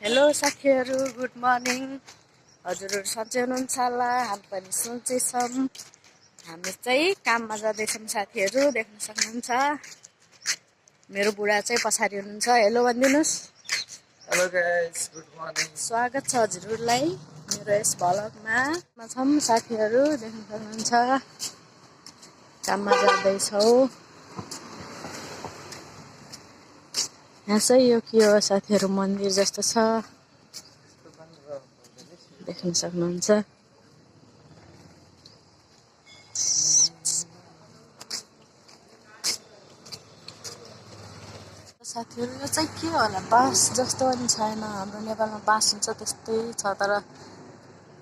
Hello साथीहरू, good morning. हजुरहरू सन्चै हुनुहुन्छ होला, हामी पनि सन्चै छौँ। हामी चाहिँ काममा जाँदैछौँ साथीहरू, देख्न सक्नुहुन्छ। मेरो बुढा चाहिँ पछाडि हुनुहुन्छ। हेलो भनिदिनुहोस्। Hello guys, good morning. स्वागत छ हजुरहरूलाई मेरो यस भ्लगमा। छौँ साथीहरू, देख्न सक्नुहुन्छ। काममा जाँदैछौँ। यहाँ चाहिँ यो के हो साथीहरू, मन्दिर जस्तो छ, देख्न सक्नुहुन्छ। साथीहरू यो चाहिँ के होला, बाँस जस्तो पनि छैन। हाम्रो नेपालमा बाँस हुन्छ त्यस्तै छ, तर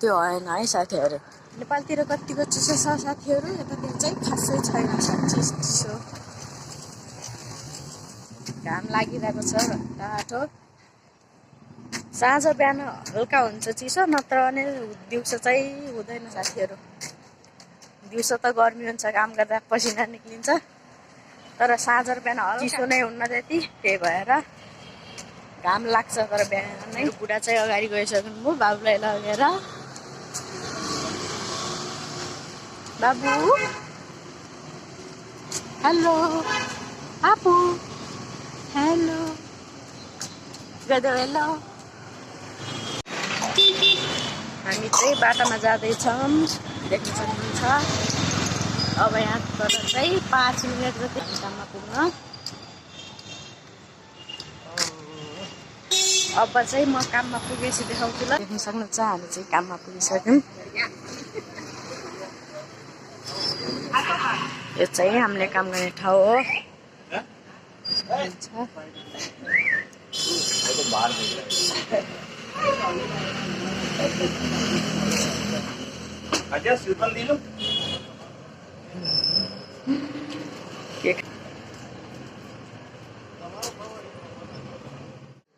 त्यो होइन है साथीहरू। नेपालतिर कतिको चिसो छ साथीहरू, यतातिर चाहिँ खासै छैन साँच्चै चिसो। घाम लागिरहेको छ टाटो। साँझ बिहान हल्का हुन्छ चिसो, नत्र भने दिउँसो चाहिँ हुँदैन साथीहरू। दिउँसो त गर्मी हुन्छ, काम गर्दा पसिना निक्लिन्छ, तर साँझ र बिहान चिसो नै हुन्न त्यति, त्यही भएर घाम लाग्छ। तर बिहान नै बुढा चाहिँ अगाडि गइसक्नुभयो बाबुलाई लगेर। बाबु हेलो, आफू हेलो गदो हेलो। हामी चाहिँ बाटोमा जाँदैछौँ, देख्न सक्नुहुन्छ। अब यहाँबाट चाहिँ 5 मिनट जति काममा पुग्न। अब चाहिँ म काममा पुगेपछि देखाउँछु ल। देख्न सक्नुहुन्छ हामी चाहिँ काममा पुगिसक्यौँ। यो चाहिँ हामीले काम गर्ने ठाउँ हो।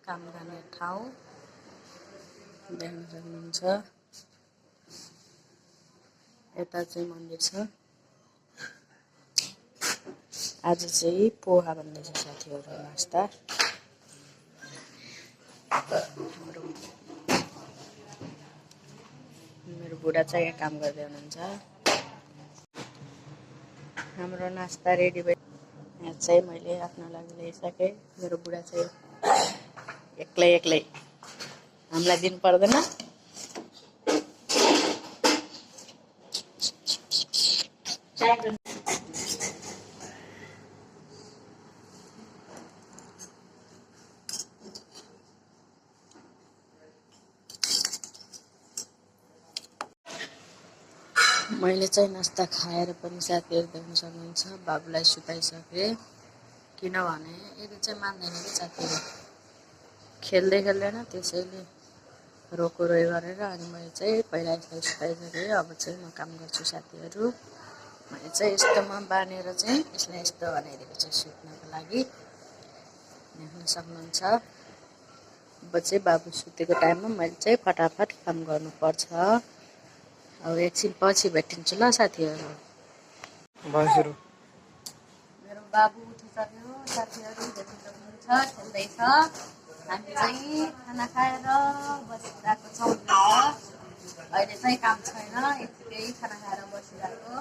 काम गर्ने ठाउँ देख्न सक्नुहुन्छ। यता चाहिँ मन्दिर छ। आज चाहिँ पोहा भन्दैछ साथीहरू, नास्ता। मेरो बुढा चाहिँ यहाँ काम गर्दै हुनुहुन्छ। हाम्रो नास्ता रेडी भयो। यहाँ चाहिँ मैले आफ्नो लागि ल्याइसकेँ। मेरो बुढा चाहिँ एक्लै हामीलाई दिनु पर्दैन। मैले चाहिँ नास्ता खाएर पनि साथीहरू देख्न सक्नुहुन्छ बाबुलाई सुताइसकेँ। किनभने यदि चाहिँ मान्दैन कि साथीहरू, खेल्दै खेल्दैन, त्यसैले रोकोरोइ गरेर। अनि मैले चाहिँ पहिला यसलाई सुताइसकेँ। अब चाहिँ म काम गर्छु साथीहरू। मैले चाहिँ यस्तोमा बाँधेर चाहिँ यसलाई यस्तो बनाइदिएको छु सुत्नको लागि, देख्न सक्नुहुन्छ। अब चाहिँ बाबु सुतेको टाइममा मैले चाहिँ फटाफट काम गर्नुपर्छ। अब एकछिन पछि भेटिन्छु ल साथीहरू। मेरो बाबु उठिसक्यो साथीहरू, देख्न सक्नुहुन्छ, खेल्दैछ। हामी चाहिँ खाना खाएर बसिरहेको छौँ। अहिले चाहिँ काम छैन, यतिकै खाना खाएर बसिरहेको।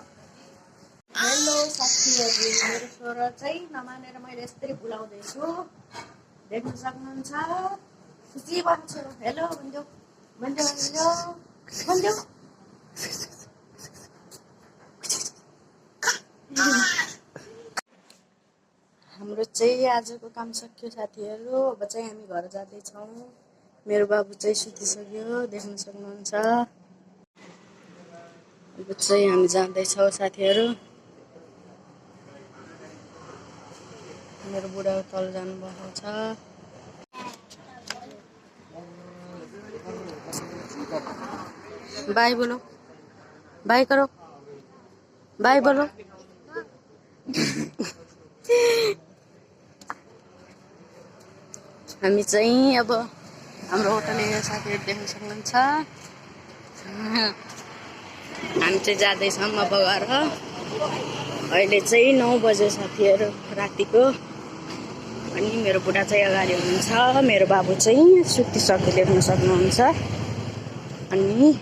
हेलो साथीहरू, मेरो छोरा चाहिँ नमानेर मैले यस्तै बोलाउँदैछु, देख्न सक्नुहुन्छ। खुसी भएको छोरो, हेलो भनिदेऊ भनिदेऊ भनिदेऊ। हाम्रो चाहिँ आजको काम सक्यो साथीहरू। अब चाहिँ हामी घर जाँदैछौँ। मेरो बाबु चाहिँ सुतिसक्यो, देख्न सक्नुहुन्छ। अब चाहिँ हामी जाँदैछौँ साथीहरू। मेरो बुढा तल जानुभएको छ। बाई बोलो, बाई करो, बाई बोलो। हामी चाहिँ अब हाम्रो होटल एरिया साथीहरू देख्न सक्नुहुन्छ। हामी चाहिँ जाँदैछौँ अब घर। अहिले चाहिँ 9 बजे साथीहरू रातिको। अनि मेरो बुढा चाहिँ अगाडि हुनुहुन्छ, मेरो बाबु चाहिँ सुतिसक्यो, देख्न सक्नुहुन्छ। अनि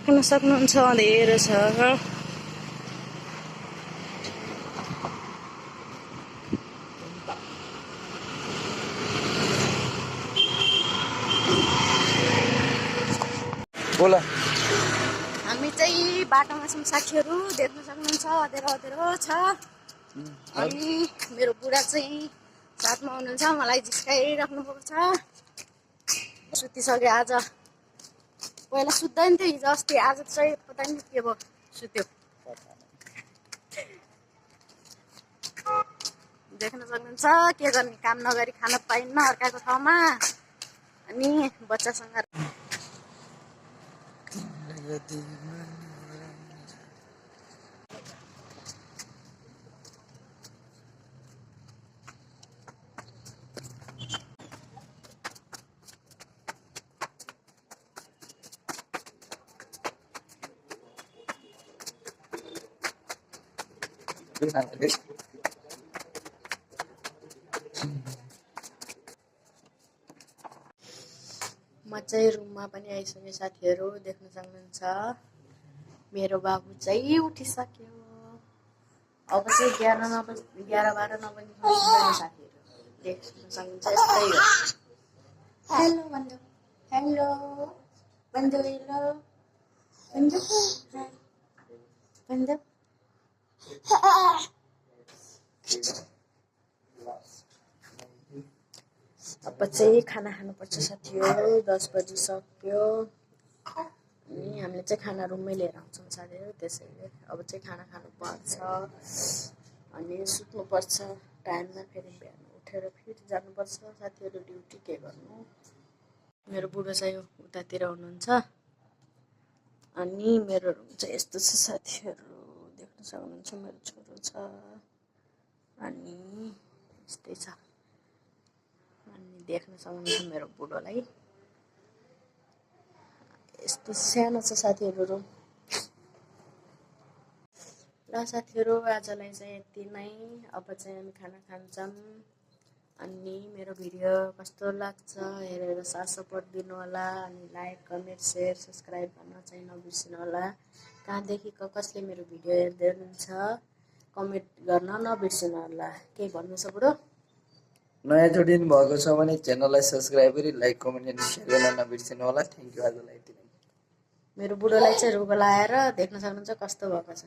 देख्न सक्नुहुन्छ अँध्यारो छ। बोला हामी चाहिँ बाटोमा छौँ साथीहरू, देख्न सक्नुहुन्छ अँध्यारो अँध्यारो छ। अनि मेरो बुढा चाहिँ साथमा हुनुहुन्छ, मलाई जिस्काइराख्नु भएको छ। सुतिसक्यो आज, पहिला सुत्दैन थियो हिजो अस्ति, आज चाहिँ पता नि के भयो सुत्यो। देख्न सक्नुहुन्छ के गर्ने, काम नगरी खान पाइन्न अर्काको ठाउँमा। अनि बच्चासँग म चाहिँ रुममा पनि आइसकेँ साथीहरू, देख्न सक्नुहुन्छ मेरो बाबु चाहिँ उठिसक्यो। अब चाहिँ 11-12 नबजी सुत्दैन साथीहरू, देख्न सक्नुहुन्छ यस्तै हो। हेलो भन्नु, हेलो भन्नु, हेलो भन्नु भन्नु। अब चाहिँ खाना खानुपर्छ साथीहरू, 10 बजिसक्यो। अनि हामीले चाहिँ खाना रुममै लिएर आउँछौँ साथीहरू, त्यसैले अब चाहिँ खाना खानुपर्छ अनि सुत्नुपर्छ टाइममा। फेरि बिहान उठेर फेरि जानुपर्छ साथीहरू ड्युटी, के गर्नु। मेरो बुढो चाहिँ उतातिर हुनुहुन्छ। अनि मेरो रुम चाहिँ यस्तो छ साथीहरू, देख्न सक्नुहुन्छ मेरो छोरो छ। अनि यस्तै छ। अनि देख्न सक्नुहुन्छ मेरो बुढोलाई, यस्तो सानो छ साथीहरू रुम। ल साथीहरू आजलाई चाहिँ यति नै। अब चाहिँ हामी खाना खान्छौँ। अनि मेरो भिडियो कस्तो लाग्छ हेरेर साथ सपोर्ट दिनु होला। अनि लाइक, कमेन्ट, सेयर, सब्सक्राइब गर्न चाहिँ नबिर्सिनु होला। कहाँदेखि कसले मेरो भिडियो हेर्दै हुनुहुन्छ कमेन्ट गर्न नबिर्सिनु होला। के भन्नु छ बुढो? नयाँ जोडिनु भएको छ भने च्यानललाई सब्सक्राइब गरी लाइक, कमेन्ट अनि सेयर गर्न नबिर्सिनु होला। Thank you. आजलाई यति नै। मेरो बुढोलाई चाहिँ रोग लाएर देख्न सक्नुहुन्छ कस्तो भएको छ।